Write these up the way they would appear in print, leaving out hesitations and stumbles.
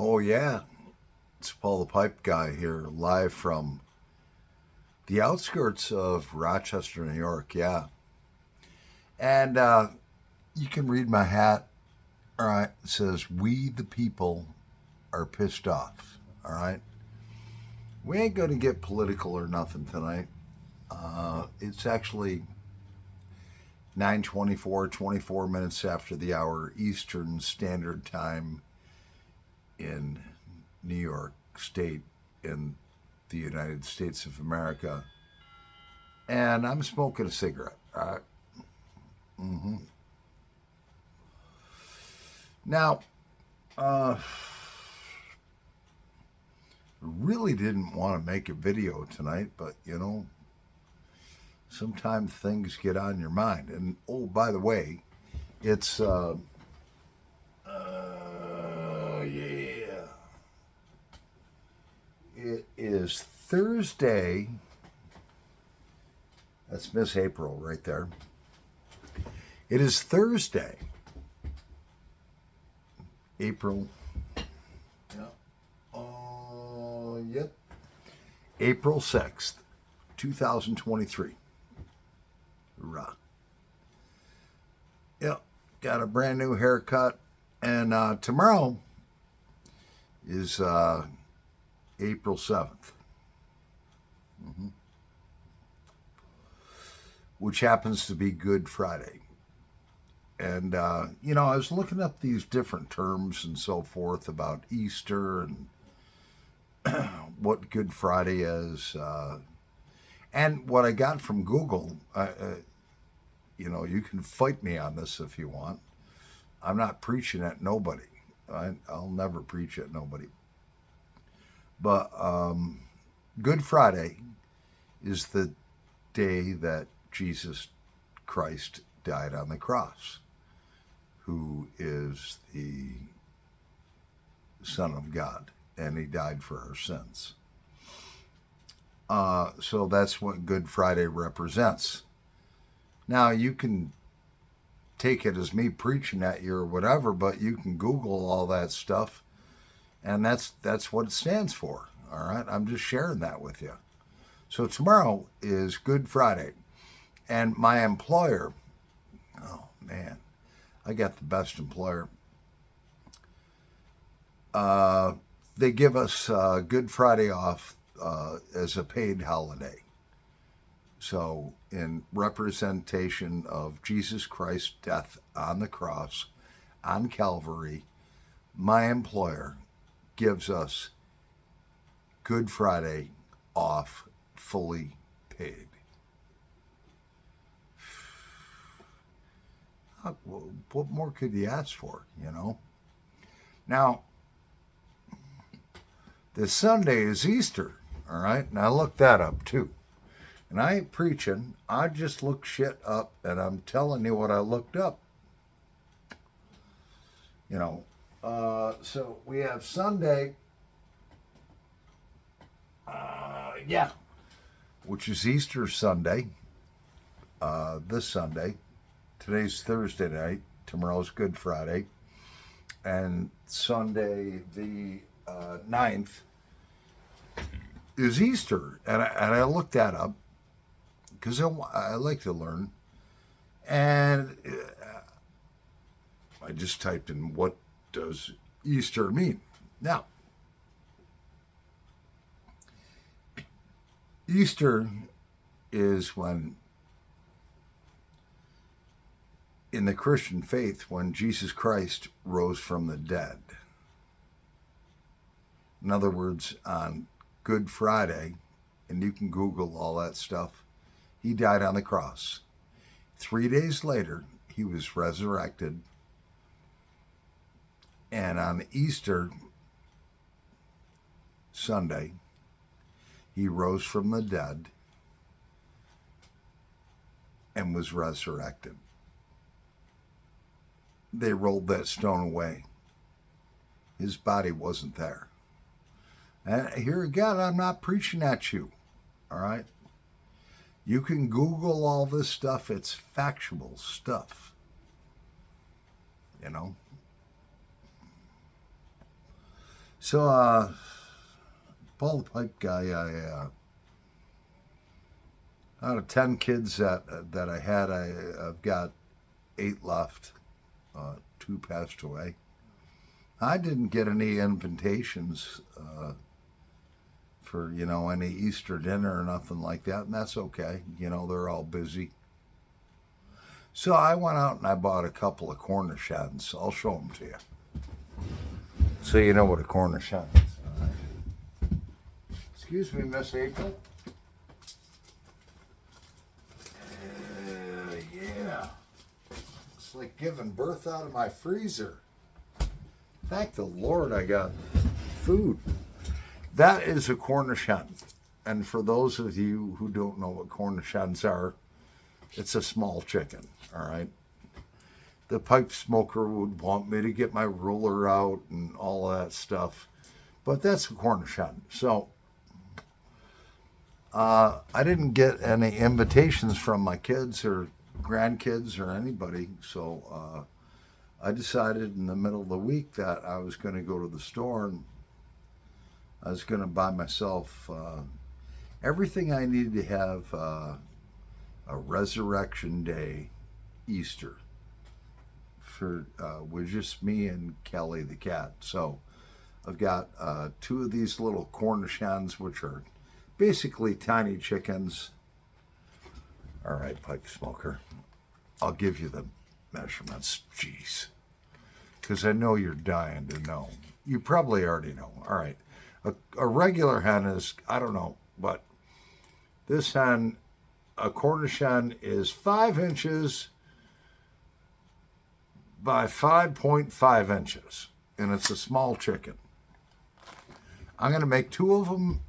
Oh, yeah. It's Paul the Pipe Guy here, live from the outskirts of Rochester, New York. Yeah. And you can read my hat. All right. It says, "We the people are pissed off." All right. We ain't going to get political or nothing tonight. It's actually 9:24, 24 minutes after the hour Eastern Standard Time in New York State in the United States of America. And I'm smoking a cigarette. All right. Mm-hmm. Now, uh, really didn't want to make a video tonight, but sometimes things get on your mind. And oh, by the way, it's yeah, it is Thursday. That's Miss April right there. It is Thursday, April. Yeah. Yep. April 6th, 2023. Hoorah. Yep. Got a brand new haircut. And tomorrow is April 7th, which happens to be Good Friday. And, I was looking up these different terms and so forth about Easter and what Good Friday is. And what I got from Google, you can fight me on this if you want. I'm not preaching at nobody. I'll never preach at nobody. But Good Friday is the day that Jesus Christ died on the cross, who is the Son of God, and he died for our sins. So that's what Good Friday represents. Now, you can take it as me preaching at you or whatever, but you can Google all that stuff, and that's what it stands for. All right, I'm just sharing that with you. So tomorrow is Good Friday, and my employer, oh man, I got the best employer. They give us Good Friday off as a paid holiday. So, in representation of Jesus Christ's death on the cross, on Calvary, my employer gives us Good Friday off, fully paid. What more could you ask for, Now, this Sunday is Easter, all right? And I looked that up too. And I ain't preaching. I just look shit up, and I'm telling you what I looked up. So we have Sunday, which is Easter Sunday, this Sunday. Today's Thursday night. Tomorrow's Good Friday. And Sunday the 9th is Easter. And I looked that up because I like to learn. And I just typed in, what does Easter mean? Now, Easter is when, in the Christian faith, when Jesus Christ rose from the dead. In other words, on Good Friday, and you can Google all that stuff, he died on the cross. 3 days later, he was resurrected. And on Easter Sunday, he rose from the dead and was resurrected. They rolled that stone away. His body wasn't there. And here again, I'm not preaching at you, all right? You can Google all this stuff. It's factual stuff, So, Paul the Pipe Guy, out of 10 kids that I had, I've got 8 left. 2 passed away. I didn't get any invitations for, any Easter dinner or nothing like that, and that's okay. They're all busy. So I went out and I bought a couple of Cornish hens. I'll show them to you. So you know what a Cornish hen is. All right. Excuse me, Miss April. Yeah. It's like giving birth out of my freezer. Thank the Lord I got food. That is a Cornish hen. And for those of you who don't know what Cornish hens are, it's a small chicken, all right? The pipe smoker would want me to get my ruler out and all of that stuff. But that's a Cornish hen. So I didn't get any invitations from my kids or grandkids or anybody. So I decided in the middle of the week that I was going to go to the store and I was going to buy myself everything I needed to have a Resurrection Day Easter for with just me and Kelly the cat. So I've got 2 of these little Cornish hens, which are basically tiny chickens. All right, pipe smoker, I'll give you the measurements. Jeez, because I know you're dying to know. You probably already know. All right, a regular hen is, I don't know, but this hen, a Cornish hen, is 5 inches by 5.5 inches, and it's a small chicken. I'm going to make 2 of them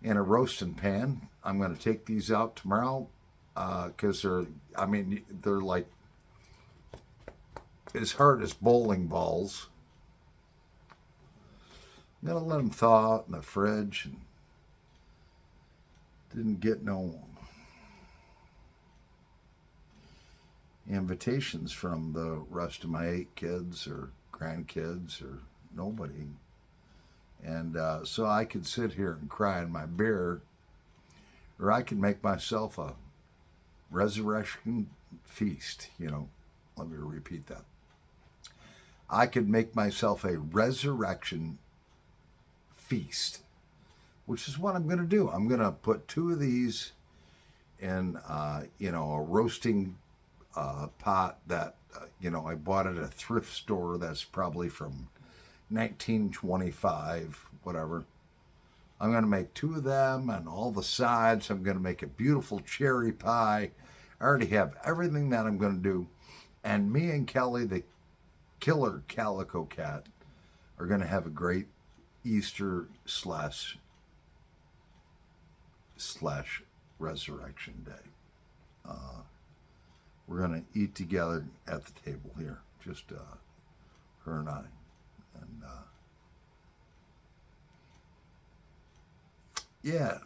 in a roasting pan. I'm going to take these out tomorrow because they're like as hard as bowling balls. I'm going to let them thaw out in the fridge. And didn't get no invitations from the rest of my 8 kids or grandkids or nobody. And so I could sit here and cry in my beer, or I could make myself a resurrection feast. Let me repeat that. I could make myself a resurrection feast, which is what I'm going to do. I'm going to put 2 of these in, a roasting pot that, I bought at a thrift store that's probably from 1925, whatever. I'm going to make 2 of them and all the sides. I'm going to make a beautiful cherry pie. I already have everything that I'm going to do. And me and Kelly, the killer calico cat, are going to have a great Easter slash Resurrection Day. We're going to eat together at the table here, just her and I. And yeah,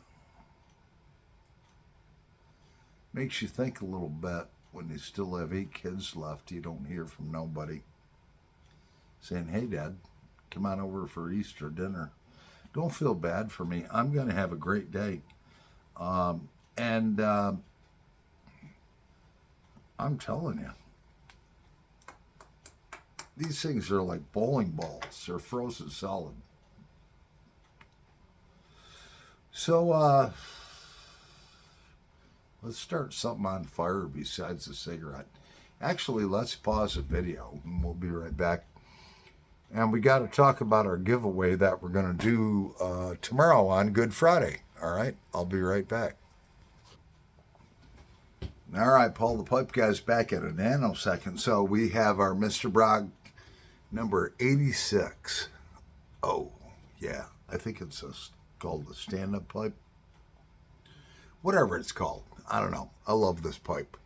makes you think a little bit when you still have 8 kids left. You don't hear from nobody saying, "Hey, Dad, come on over for Easter dinner." Don't feel bad for me. I'm going to have a great day. And I'm telling you, these things are like bowling balls. They're frozen solid. So let's start something on fire besides the cigarette. Actually, let's pause the video and we'll be right back. And we got to talk about our giveaway that we're going to do tomorrow on Good Friday. All right, I'll be right back. All right, Paul the Pipe Guy's back in a nanosecond. So we have our Mr. Bragg number 86. Oh, yeah, I think it's called the stand-up pipe. Whatever it's called. I don't know. I love this pipe.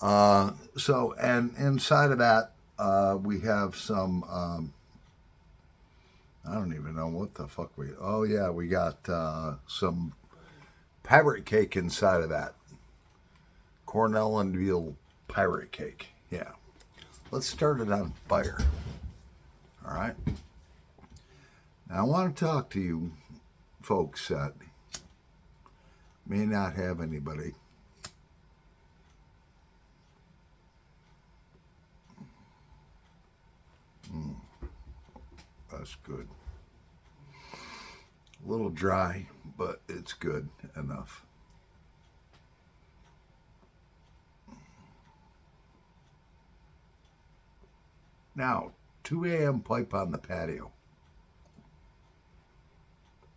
So, and inside of that, we have some, I don't even know what the fuck oh yeah, we got some pirate cake inside of that. Cornell and veal pirate cake. Yeah. Let's start it on fire. All right. And I want to talk to you folks that may not have anybody. That's good. A little dry, but it's good enough. Now, 2 a.m. pipe on the patio.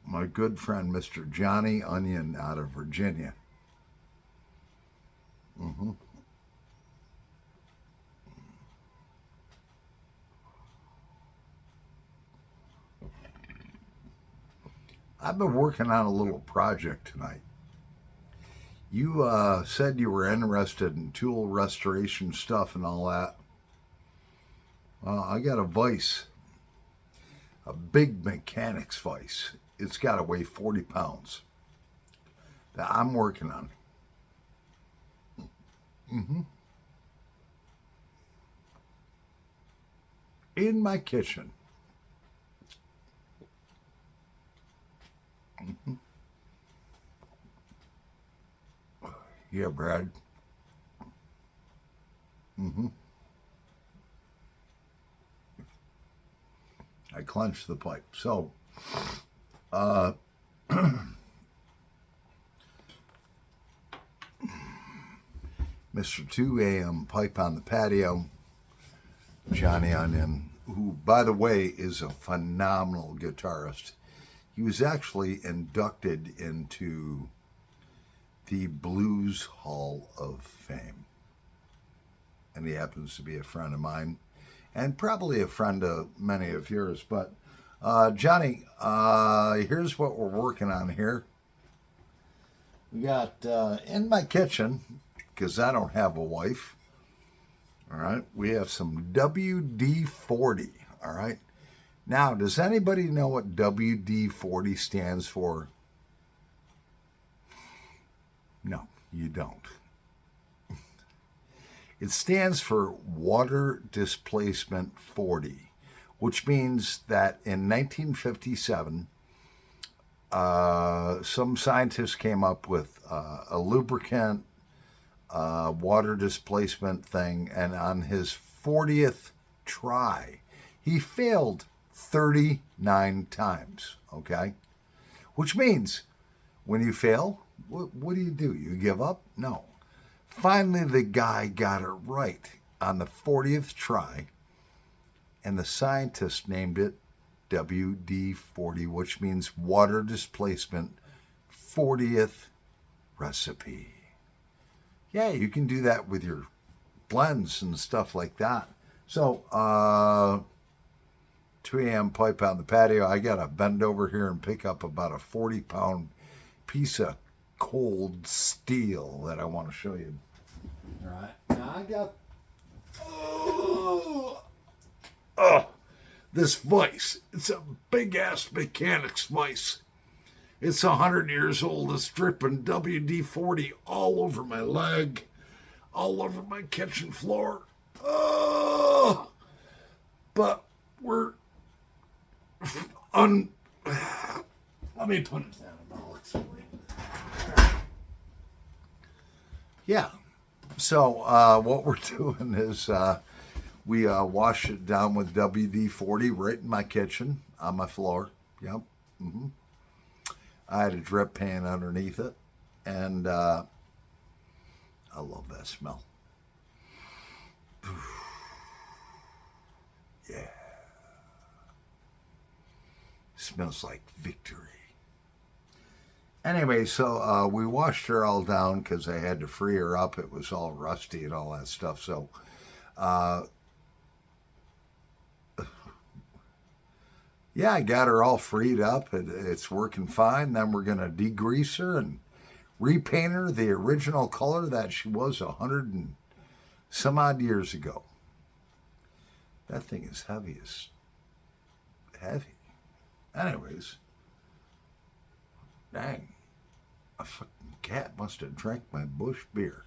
My good friend, Mr. Johnny Onion out of Virginia. I've been working on a little project tonight. You said you were interested in tool restoration stuff and all that. I got a vise, a big mechanics vise. It's got to weigh 40 pounds that I'm working on. In my kitchen. Yeah, Brad. I clenched the pipe. So, Mr. 2 a.m. pipe on the patio, Johnny Onion, who, by the way, is a phenomenal guitarist. He was actually inducted into the Blues Hall of Fame. And he happens to be a friend of mine and probably a friend of many of yours. But Johnny, here's what we're working on here. We got in my kitchen, because I don't have a wife, all right, we have some WD-40, all right. Now, does anybody know what WD-40 stands for? No, you don't. It stands for water displacement 40, which means that in 1957, some scientists came up with a lubricant water displacement thing, and on his 40th try, he failed 39 times, okay? Which means when you fail, what do? You give up? No. Finally, the guy got it right on the 40th try, and the scientist named it WD-40, which means water displacement 40th recipe. Yeah, you can do that with your blends and stuff like that. So, 2 a.m. pipe on the patio. I got to bend over here and pick up about a 40-pound piece of cold steel that I want to show you. All right. Now I got this vise. It's a big-ass mechanics vise. It's 100 years old. It's dripping WD-40 all over my leg, all over my kitchen floor. But we're let me put it down. I'll explain. Yeah. So what we're doing is we wash it down with WD-40 right in my kitchen on my floor. Yep. I had a drip pan underneath it, and I love that smell. Yeah. Smells like victory. Anyway, so we washed her all down because I had to free her up. It was all rusty and all that stuff. So yeah, I got her all freed up. It's working fine. Then we're going to degrease her and repaint her the original color that she was 100 and some odd years ago. That thing is heavy. Anyways, dang, a fucking cat must have drank my Busch beer.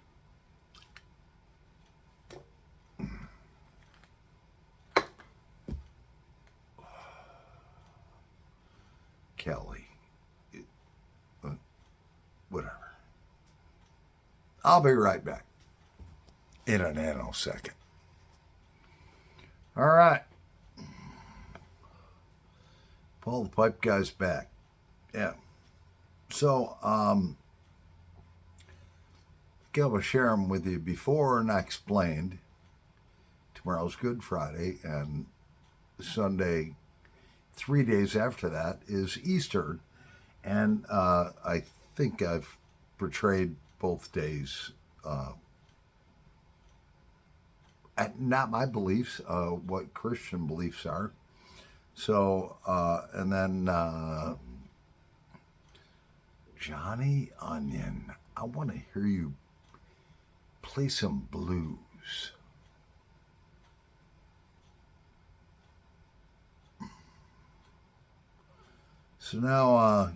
Kelly. Whatever. I'll be right back in a nanosecond. All right. Paul the Pipe Guy's back. Yeah. So, I was sharing with you before, and I explained tomorrow's Good Friday, and Sunday, 3 days after that, is Easter. And I think I've portrayed both days, not my beliefs, what Christian beliefs are. So, and then Johnny Onion, I want to hear you play some blues. So now,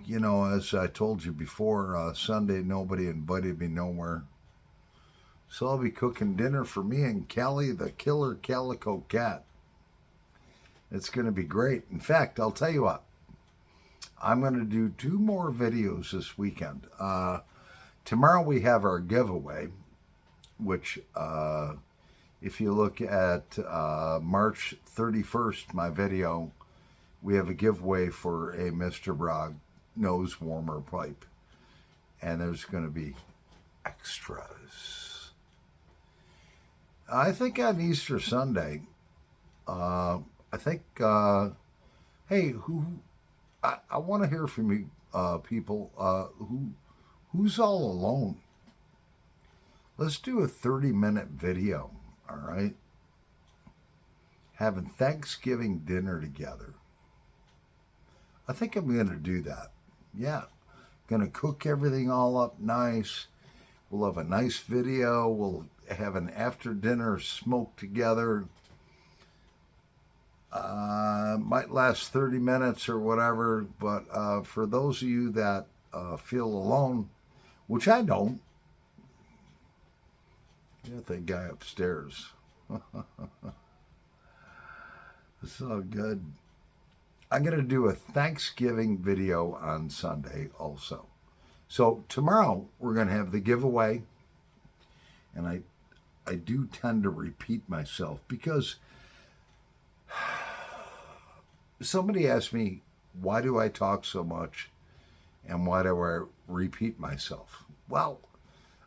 as I told you before, Sunday nobody invited me nowhere. So I'll be cooking dinner for me and Callie, the killer calico cat. It's going to be great. In fact, I'll tell you what, I'm going to do 2 more videos this weekend. Tomorrow we have our giveaway, which if you look at March 31st, my video, we have a giveaway for a Mr. Bragg nose warmer pipe. And there's going to be extras. I think on Easter Sunday, hey, I want to hear from you people who's all alone. Let's do a 30-minute video, all right? Having Thanksgiving dinner together. I think I'm going to do that. Yeah. Going to cook everything all up nice. We'll have a nice video. We'll have an after-dinner smoke together. Might last 30 minutes or whatever, but for those of you that feel alone, which I don't, you got that guy upstairs. It's all good. I'm going to do a Thanksgiving video on Sunday also. So tomorrow we're going to have the giveaway. And I do tend to repeat myself because somebody asked me, why do I talk so much and why do I repeat myself? Well,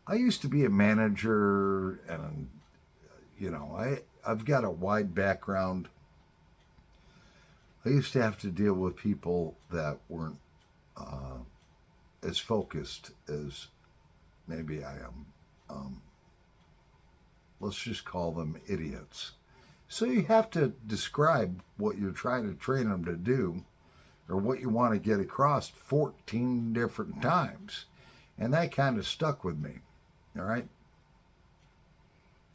I used to be a manager and, I've got a wide background. I used to have to deal with people that weren't as focused as maybe I am. Let's just call them idiots. So you have to describe what you're trying to train them to do or what you want to get across 14 different times. And that kind of stuck with me. All right.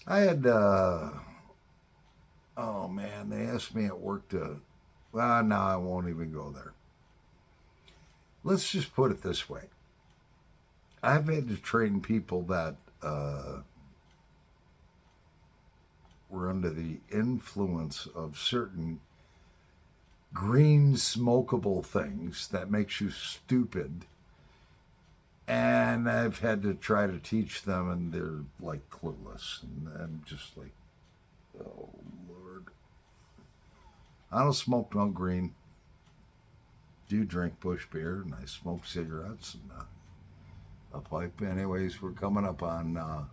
I had, oh man, they asked me at work to, well, no, I won't even go there. Let's just put it this way. I've had to train people that were under the influence of certain green smokable things that makes you stupid. And I've had to try to teach them and they're like clueless. And I'm just like, oh Lord. I don't smoke no green. Do drink bush beer and I smoke cigarettes and a pipe. Anyways, we're coming up on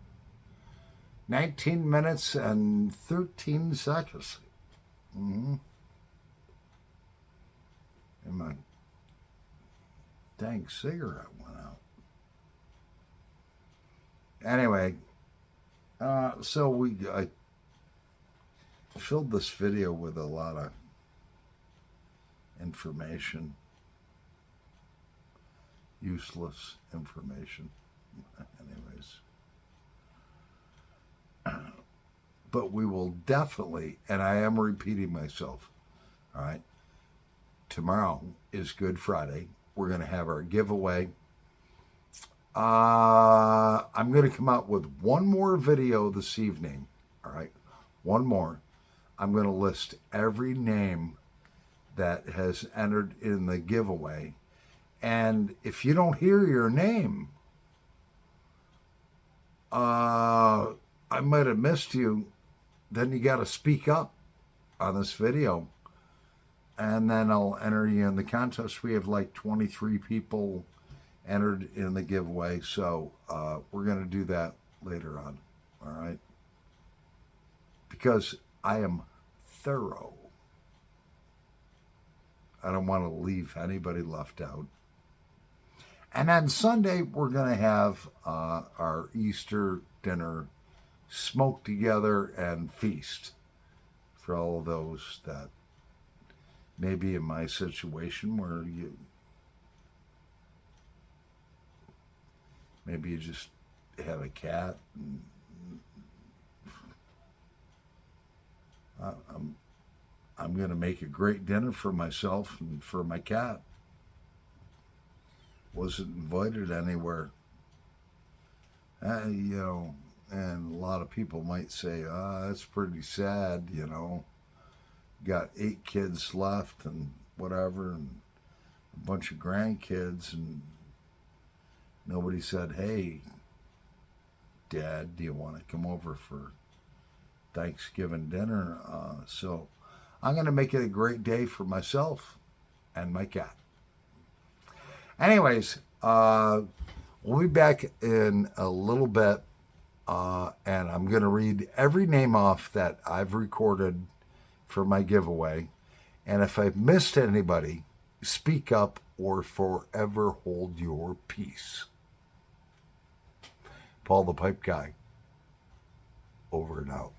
19 minutes and 13 seconds. And my dang cigarette went out. Anyway, so I filled this video with a lot of information, useless information. Anyways, but we will definitely, and I am repeating myself, all right, tomorrow is Good Friday. We're going to have our giveaway. I'm going to come out with one more video this evening, all right, one more. I'm going to list every name that has entered in the giveaway, And if you don't hear your name, I might have missed you. Then you got to speak up on this video, and then I'll enter you in the contest. We have like 23 people entered in the giveaway, so we're going to do that later on. All right, because I am thorough. I don't want to leave anybody left out. And on Sunday, we're going to have our Easter dinner, smoke together and feast for all of those that may be in my situation where maybe you just have a cat. And I'm going to make a great dinner for myself and for my cat. Wasn't invited anywhere. And a lot of people might say, that's pretty sad, Got 8 kids left and whatever, and a bunch of grandkids, and nobody said, hey, Dad, do you want to come over for Thanksgiving dinner? So I'm going to make it a great day for myself and my cat. Anyways, we'll be back in a little bit, and I'm going to read every name off that I've recorded for my giveaway. And if I've missed anybody, speak up or forever hold your peace. Paul the Pipe Guy, over and out.